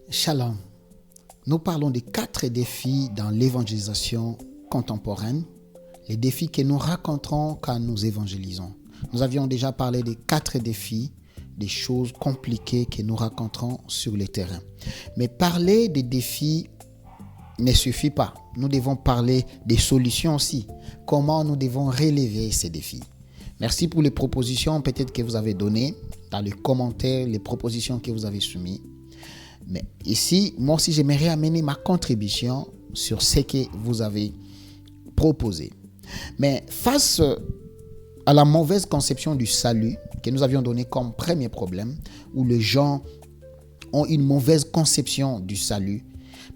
Shalom. Nous parlons des 4 défis dans l'évangélisation contemporaine, les défis que nous rencontrons quand nous évangélisons. Nous avions déjà parlé des 4 défis, des choses compliquées que nous rencontrons sur le terrain. Mais parler des défis ne suffit pas. Nous devons parler des solutions aussi. Comment nous devons relever ces défis. Merci pour les propositions peut-être que vous avez données dans les commentaires, les propositions que vous avez soumises. Mais ici, moi aussi, j'aimerais amener ma contribution sur ce que vous avez proposé. Mais face à la mauvaise conception du salut que nous avions donné comme premier problème, où les gens ont une mauvaise conception du salut,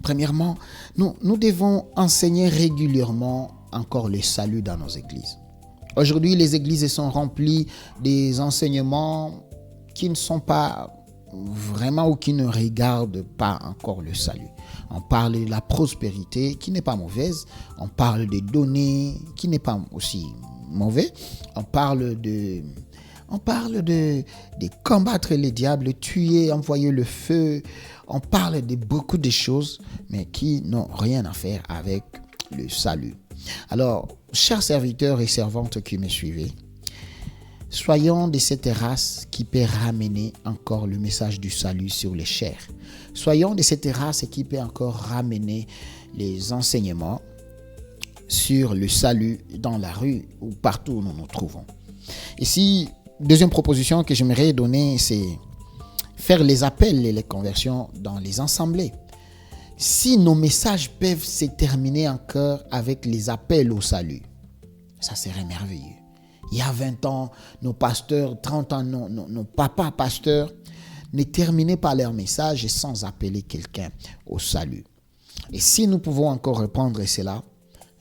premièrement, nous devons enseigner régulièrement encore le salut dans nos églises. Aujourd'hui, les églises sont remplies des enseignements qui ne sont pas vraiment ou qui ne regardent pas encore le salut. On parle de la prospérité qui n'est pas mauvaise. On parle des données qui n'est pas aussi mauvais. On parle de combattre les diables, tuer, envoyer le feu. On parle de beaucoup de choses, mais qui n'ont rien à faire avec le salut. Alors, chers serviteurs et servantes qui me suivez, soyons de cette race qui peut ramener encore le message du salut sur les chairs. Soyons de cette race qui peut encore ramener les enseignements sur le salut dans la rue ou partout où nous nous trouvons. Ici, deuxième proposition que j'aimerais donner, c'est faire les appels et les conversions dans les assemblées. Si nos messages peuvent se terminer encore avec les appels au salut, ça serait merveilleux. Il y a 20 ans, nos pasteurs, 30 ans, nos papas pasteurs ne terminaient pas leur message sans appeler quelqu'un au salut. Et si nous pouvons encore reprendre cela,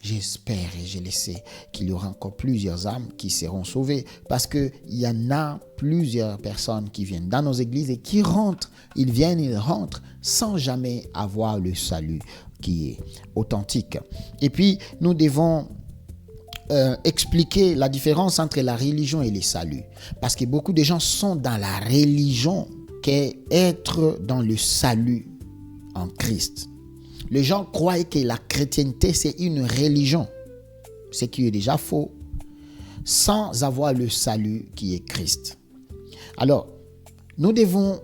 j'espère et je le sais qu'il y aura encore plusieurs âmes qui seront sauvées parce qu'il y en a plusieurs personnes qui viennent dans nos églises et qui rentrent. Ils rentrent sans jamais avoir le salut qui est authentique. Et puis, nous devons expliquer la différence entre la religion et le salut. Parce que beaucoup de gens sont dans la religion qu'être dans le salut en Christ. Les gens croient que la chrétienté, c'est une religion, ce qui est déjà faux, sans avoir le salut qui est Christ. Alors, nous devons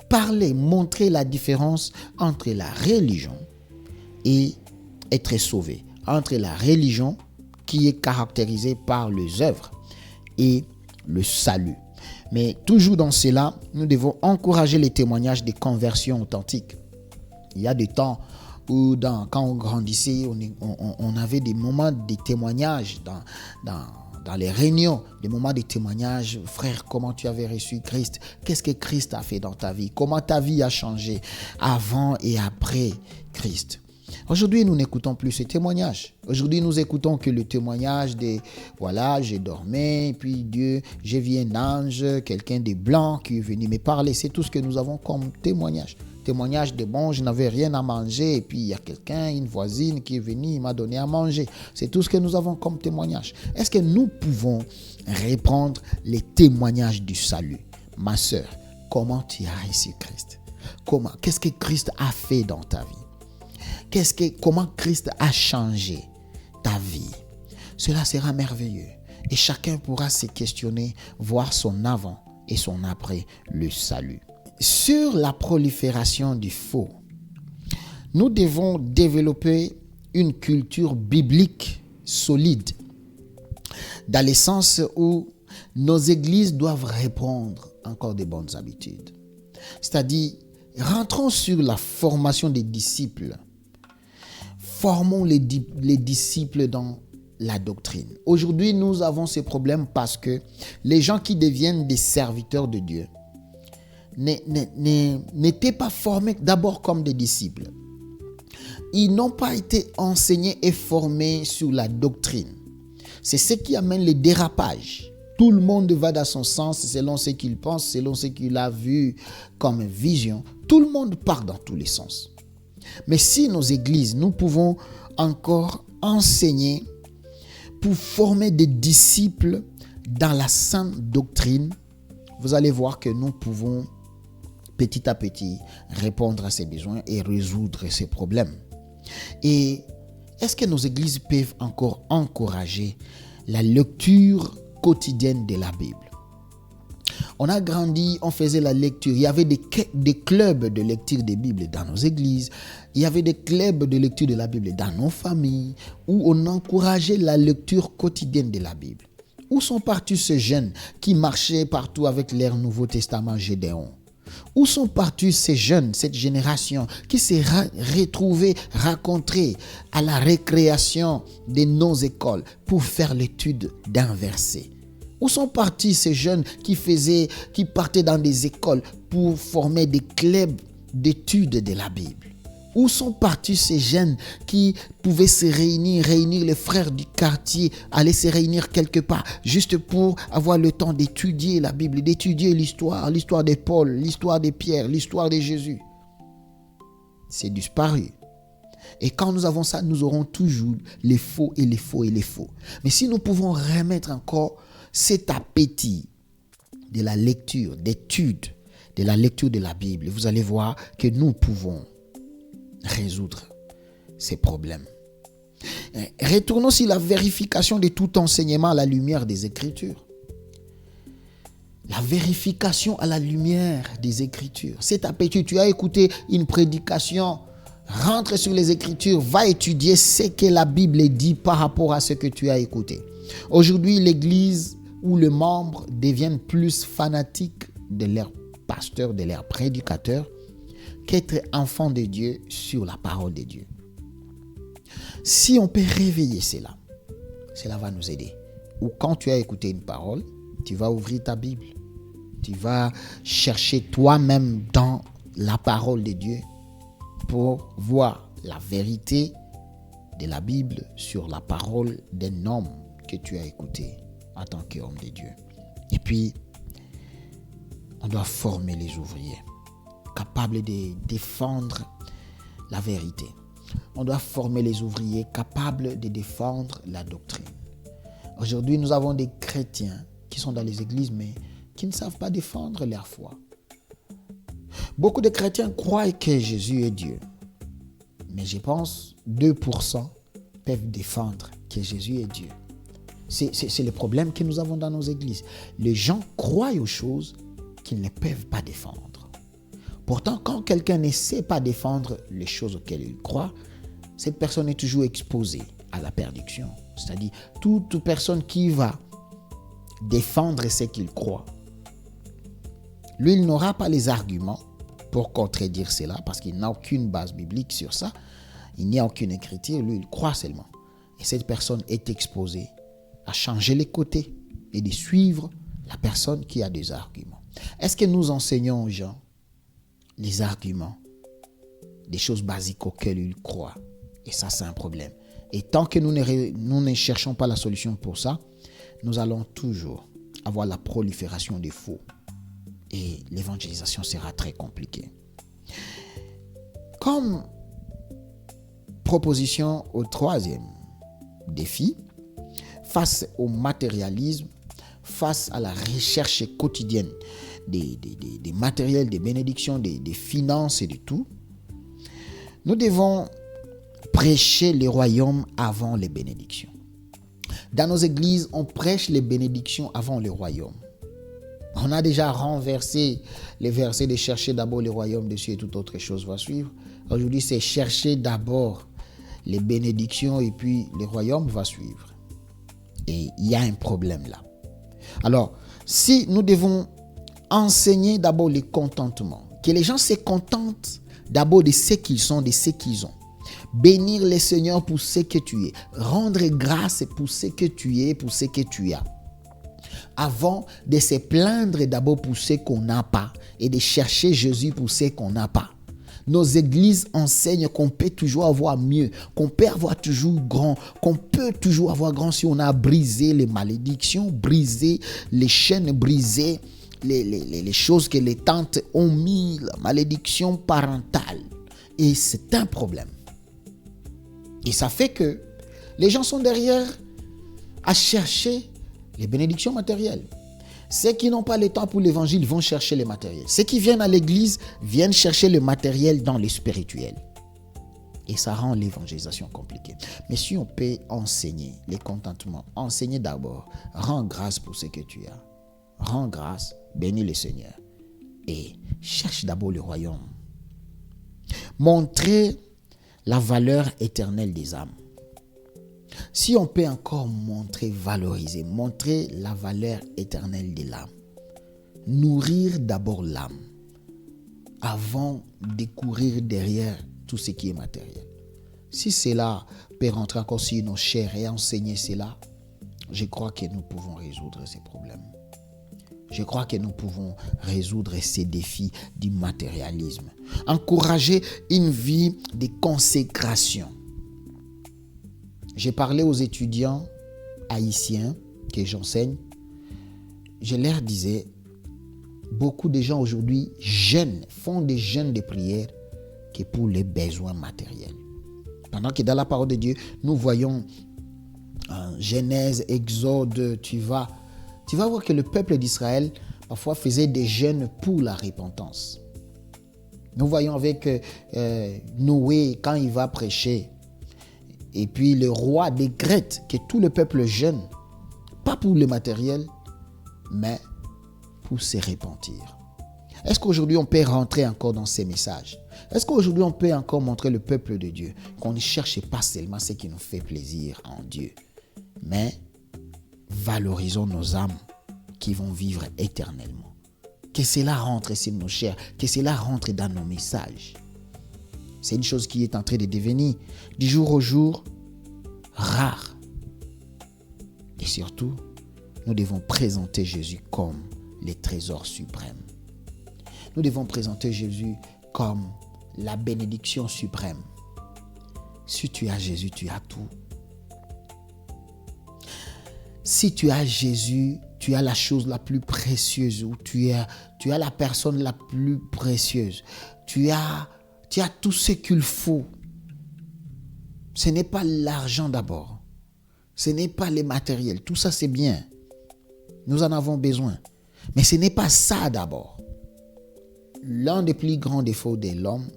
parler, montrer la différence entre la religion et être sauvé. Entre la religion qui est caractérisée par les œuvres et le salut. Mais toujours dans cela, nous devons encourager les témoignages des conversions authentiques. Il y a des temps où quand on grandissait, on avait des moments de témoignages dans les réunions, des moments de témoignages. Frère, comment tu avais reçu Christ? Qu'est-ce que Christ a fait dans ta vie? Comment ta vie a changé avant et après Christ? Aujourd'hui, nous n'écoutons plus ces témoignages. Aujourd'hui, nous écoutons que le témoignage de « Voilà, j'ai dormi, puis Dieu, j'ai vu un ange, quelqu'un de blanc qui est venu me parler. » C'est tout ce que nous avons comme témoignage. Témoignage de « Bon, je n'avais rien à manger, et puis il y a quelqu'un, une voisine qui est venue, il m'a donné à manger. » C'est tout ce que nous avons comme témoignage. Est-ce que nous pouvons reprendre les témoignages du salut? Ma sœur, comment tu as reçu Christ? Qu'est-ce que Christ a fait dans ta vie? Comment Christ a changé ta vie? Cela sera merveilleux. Et chacun pourra se questionner, voir son avant et son après le salut. Sur la prolifération du faux, nous devons développer une culture biblique solide, dans le sens où nos églises doivent répondre encore des bonnes habitudes. C'est-à-dire, rentrons sur la formation des disciples. Formons les disciples dans la doctrine. Aujourd'hui, nous avons ces problèmes parce que les gens qui deviennent des serviteurs de Dieu n'étaient pas formés d'abord comme des disciples. Ils n'ont pas été enseignés et formés sur la doctrine. C'est ce qui amène les dérapages. Tout le monde va dans son sens selon ce qu'il pense, selon ce qu'il a vu comme vision. Tout le monde part dans tous les sens. Mais si nos églises, nous pouvons encore enseigner pour former des disciples dans la sainte doctrine, vous allez voir que nous pouvons petit à petit répondre à ses besoins et résoudre ses problèmes. Et est-ce que nos églises peuvent encore encourager la lecture quotidienne de la Bible? On a grandi, on faisait la lecture. Il y avait des clubs de lecture des Bibles dans nos églises. Il y avait des clubs de lecture de la Bible dans nos familles où on encourageait la lecture quotidienne de la Bible. Où sont partis ces jeunes qui marchaient partout avec leur Nouveau Testament Gédéon? Où sont partis ces jeunes, cette génération qui s'est retrouvée, rencontrée à la récréation de nos écoles pour faire l'étude d'un verset? Où sont partis ces jeunes qui partaient dans des écoles pour former des clubs d'études de la Bible? Où sont partis ces jeunes qui pouvaient se réunir les frères du quartier, aller se réunir quelque part, juste pour avoir le temps d'étudier la Bible, d'étudier l'histoire de Paul, l'histoire de Pierre, l'histoire de Jésus? C'est disparu. Et quand nous avons ça, nous aurons toujours les faux et les faux et les faux. Mais si nous pouvons remettre encore cet appétit de la lecture, d'étude, de la lecture de la Bible, vous allez voir que nous pouvons résoudre ces problèmes. Retournons sur la vérification de tout enseignement à la lumière des Écritures. La vérification à la lumière des Écritures. Cet appétit, tu as écouté une prédication, rentre sur les Écritures, va étudier ce que la Bible dit par rapport à ce que tu as écouté. Aujourd'hui, l'Église ou les membres deviennent plus fanatiques de leur pasteur, de leur prédicateur, qu'être enfant de Dieu sur la parole de Dieu. Si on peut réveiller cela va nous aider. Ou quand tu as écouté une parole, tu vas ouvrir ta Bible. Tu vas chercher toi-même dans la parole de Dieu pour voir la vérité de la Bible sur la parole d'un homme que tu as écouté en tant qu'homme de Dieu. Et puis, on doit former les ouvriers capables de défendre la vérité. On doit former les ouvriers capables de défendre la doctrine. Aujourd'hui, nous avons des chrétiens qui sont dans les églises, mais qui ne savent pas défendre leur foi. Beaucoup de chrétiens croient que Jésus est Dieu. Mais je pense 2% peuvent défendre que Jésus est Dieu. C'est le problème que nous avons dans nos églises. Les gens croient aux choses qu'ils ne peuvent pas défendre. Pourtant, quand quelqu'un ne sait pas défendre les choses auxquelles il croit, cette personne est toujours exposée à la perdition. C'est-à-dire, toute personne qui va défendre ce qu'il croit, lui, il n'aura pas les arguments pour contredire cela parce qu'il n'a aucune base biblique sur ça. Il n'y a aucune écriture, lui, il croit seulement. Et cette personne est exposée à changer les côtés et de suivre la personne qui a des arguments. Est-ce que nous enseignons aux gens les arguments, des choses basiques auxquelles ils croient? Et ça, c'est un problème. Et tant que nous ne cherchons pas la solution pour ça, nous allons toujours avoir la prolifération des faux. Et l'évangélisation sera très compliquée. Comme proposition au troisième défi, face au matérialisme, face à la recherche quotidienne des matériels, des bénédictions, des finances et de tout, nous devons prêcher les royaumes avant les bénédictions. Dans nos églises, on prêche les bénédictions avant les royaumes. On a déjà renversé les versets de chercher d'abord les royaumes des cieux et toute autre chose va suivre. Aujourd'hui, c'est chercher d'abord les bénédictions et puis les royaumes va suivre. Et il y a un problème là. Alors, si nous devons enseigner d'abord le contentement, que les gens se contentent d'abord de ce qu'ils sont, de ce qu'ils ont. Bénir le Seigneur pour ce que tu es. Rendre grâce pour ce que tu es, pour ce que tu as. Avant de se plaindre d'abord pour ce qu'on n'a pas et de chercher Jésus pour ce qu'on n'a pas. Nos églises enseignent qu'on peut toujours avoir mieux, qu'on peut avoir toujours grand, qu'on peut toujours avoir grand si on a brisé les malédictions, brisé les chaînes, brisé les choses que les tantes ont mis, la malédiction parentale. Et c'est un problème. Et ça fait que les gens sont derrière à chercher les bénédictions matérielles. Ceux qui n'ont pas le temps pour l'évangile vont chercher le matériel. Ceux qui viennent à l'église viennent chercher le matériel dans le spirituel. Et ça rend l'évangélisation compliquée. Mais si on peut enseigner les contentements, enseigner d'abord, rends grâce pour ce que tu as. Rends grâce, bénis le Seigneur. Et cherche d'abord le royaume. Montrer la valeur éternelle des âmes. Si on peut encore valoriser, montrer la valeur éternelle de l'âme. Nourrir d'abord l'âme avant de courir derrière tout ce qui est matériel. Si cela peut rentrer encore sur nos chairs et enseigner cela, je crois que nous pouvons résoudre ces problèmes. Je crois que nous pouvons résoudre ces défis du matérialisme. Encourager une vie de consécration. J'ai parlé aux étudiants haïtiens que j'enseigne. Je leur disais, beaucoup de gens aujourd'hui jeûnent, font des jeûnes de prière que pour les besoins matériels. Pendant que dans la parole de Dieu, nous voyons Genèse, Exode, tu vas voir que le peuple d'Israël parfois faisait des jeûnes pour la repentance. Nous voyons avec Noé quand il va prêcher. Et puis le roi décrète que tout le peuple jeûne, pas pour le matériel, mais pour se repentir. Est-ce qu'aujourd'hui on peut rentrer encore dans ces messages? Est-ce qu'aujourd'hui on peut encore montrer le peuple de Dieu qu'on ne cherche pas seulement ce qui nous fait plaisir en Dieu, mais valorisons nos âmes qui vont vivre éternellement. Que cela rentre sur nos chairs, que cela rentre dans nos messages. C'est une chose qui est en train de devenir du jour au jour rare. Et surtout, nous devons présenter Jésus comme le trésor suprême. Nous devons présenter Jésus comme la bénédiction suprême. Si tu as Jésus, tu as tout. Si tu as Jésus, tu as la chose la plus précieuse, ou tu as la personne la plus précieuse. Tu as tout ce qu'il faut. Ce n'est pas l'argent d'abord. Ce n'est pas les matériels. Tout ça, c'est bien. Nous en avons besoin. Mais ce n'est pas ça d'abord. L'un des plus grands défauts de l'homme,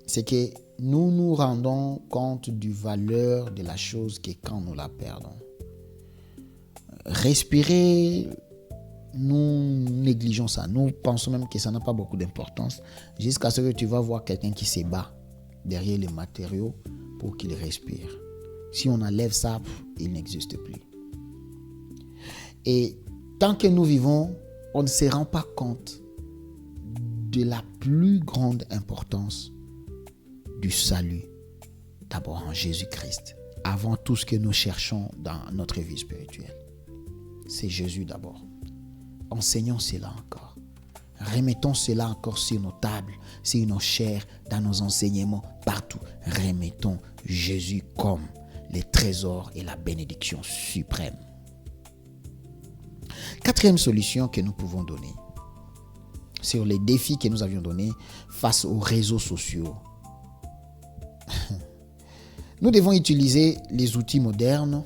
c'est que nous nous rendons compte du valeur de la chose que quand nous la perdons. Respirer, nous négligeons ça. Nous pensons même que ça n'a pas beaucoup d'importance jusqu'à ce que tu vas voir quelqu'un qui se bat derrière les matériaux pour qu'il respire. Si on enlève ça, il n'existe plus. Et tant que nous vivons, on ne se rend pas compte de la plus grande importance du salut, d'abord en Jésus-Christ, avant tout ce que nous cherchons dans notre vie spirituelle. C'est Jésus d'abord. Enseignons cela encore. Remettons cela encore sur nos tables, sur nos chairs, dans nos enseignements, partout. Remettons Jésus comme le trésor et la bénédiction suprême. Quatrième solution que nous pouvons donner sur les défis que nous avions donnés face aux réseaux sociaux. Nous devons utiliser les outils modernes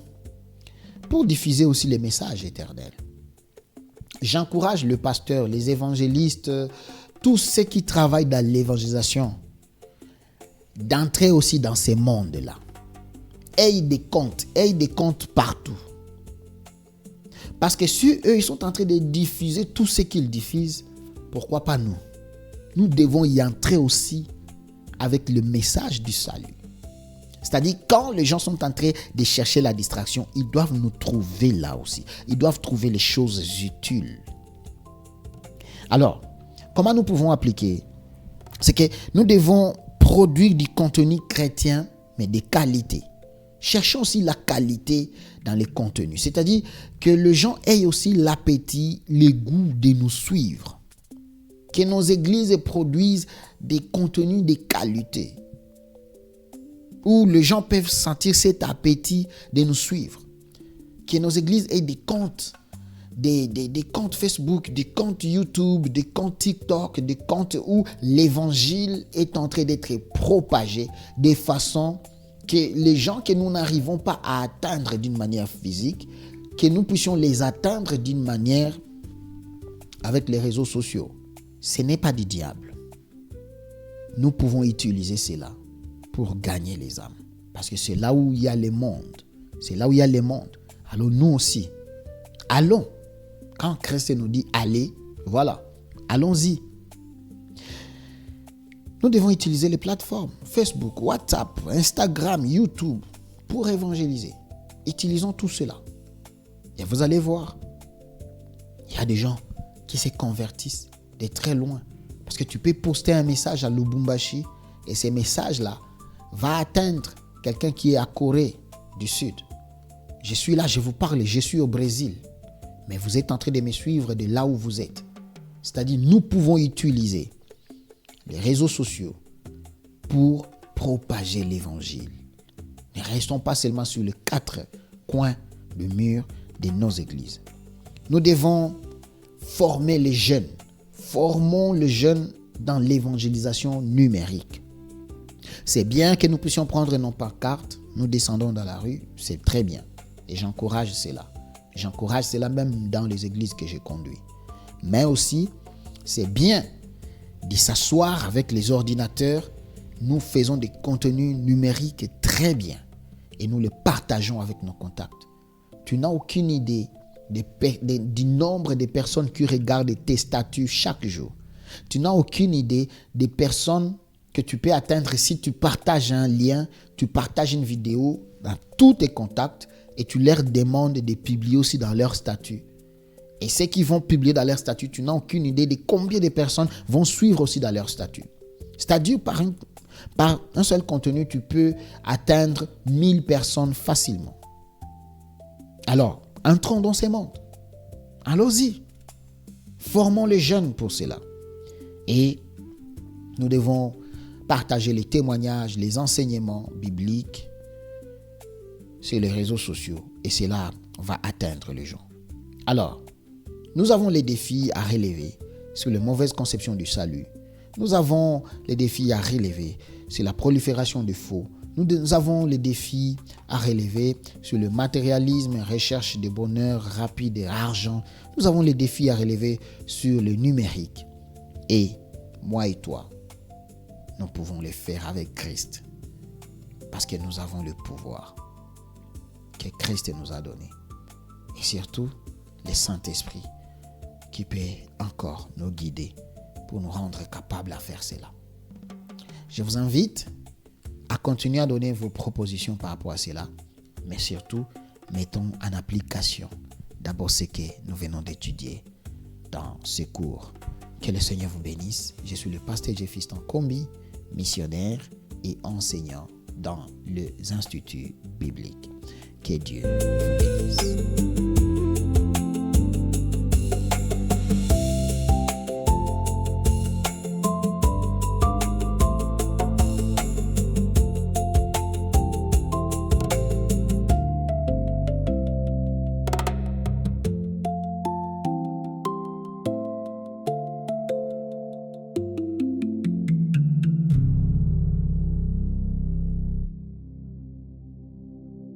pour diffuser aussi les messages éternels. J'encourage le pasteur, les évangélistes, tous ceux qui travaillent dans l'évangélisation, d'entrer aussi dans ces mondes-là. Ayez des comptes partout. Parce que si eux, ils sont en train de diffuser tout ce qu'ils diffusent, pourquoi pas nous? Nous devons y entrer aussi avec le message du salut. C'est-à-dire, quand les gens sont en train de chercher la distraction, ils doivent nous trouver là aussi. Ils doivent trouver les choses utiles. Alors, comment nous pouvons appliquer? C'est que nous devons produire du contenu chrétien, mais de qualité. Cherchons aussi la qualité dans les contenus. C'est-à-dire que les gens aient aussi l'appétit, le goût de nous suivre. Que nos églises produisent des contenus de qualité, où les gens peuvent sentir cet appétit de nous suivre. Que nos églises aient des comptes, des comptes Facebook, des comptes YouTube, des comptes TikTok, des comptes où l'évangile est en train d'être propagé de façon que les gens que nous n'arrivons pas à atteindre d'une manière physique, que nous puissions les atteindre d'une manière avec les réseaux sociaux, ce n'est pas du diable. Nous pouvons utiliser cela pour gagner les âmes. Parce que c'est là où il y a le monde. C'est là où il y a le monde. Alors nous aussi, allons. Quand Christ nous dit allez, voilà, allons-y. Nous devons utiliser les plateformes Facebook, WhatsApp, Instagram, YouTube pour évangéliser. Utilisons tout cela. Et vous allez voir, il y a des gens qui se convertissent de très loin. Parce que tu peux poster un message à Lubumbashi et ce message-là va atteindre quelqu'un qui est à Corée du Sud. Je suis là, je vous parle, je suis au Brésil. Mais vous êtes en train de me suivre de là où vous êtes. C'est-à-dire, nous pouvons utiliser les réseaux sociaux pour propager l'évangile. Ne restons pas seulement sur les 4 coins de mur de nos églises. Nous devons former les jeunes. Formons les jeunes dans l'évangélisation numérique. C'est bien que nous puissions prendre nos pancartes, nous descendons dans la rue, c'est très bien. Et j'encourage cela. J'encourage cela même dans les églises que je conduis. Mais aussi, c'est bien de s'asseoir avec les ordinateurs. Nous faisons des contenus numériques très bien. Et nous les partageons avec nos contacts. Tu n'as aucune idée du nombre de personnes qui regardent tes statuts chaque jour. Tu n'as aucune idée des personnes que tu peux atteindre si tu partages un lien, tu partages une vidéo dans tous tes contacts et tu leur demandes de publier aussi dans leur statut. Et ceux qui vont publier dans leur statut, tu n'as aucune idée de combien de personnes vont suivre aussi dans leur statut. C'est-à-dire par un seul contenu, tu peux atteindre 1000 personnes facilement. Alors, entrons dans ces mondes. Allons-y. Formons les jeunes pour cela. Et nous devons partager les témoignages, les enseignements bibliques sur les réseaux sociaux. Et cela va atteindre les gens. Alors, nous avons les défis à relever sur les mauvaises conceptions du salut. Nous avons les défis à relever sur la prolifération de faux. Nous avons les défis à relever sur le matérialisme, recherche de bonheur rapide et argent. Nous avons les défis à relever sur le numérique. Et moi et toi, nous pouvons les faire avec Christ. Parce que nous avons le pouvoir que Christ nous a donné. Et surtout, le Saint-Esprit qui peut encore nous guider pour nous rendre capables à faire cela. Je vous invite à continuer à donner vos propositions par rapport à cela, mais surtout, mettons en application d'abord ce que nous venons d'étudier dans ce cours. Que le Seigneur vous bénisse. Je suis le pasteur Jeffiston Kombi, missionnaire et enseignant dans les instituts bibliques. Que Dieu vous bénisse.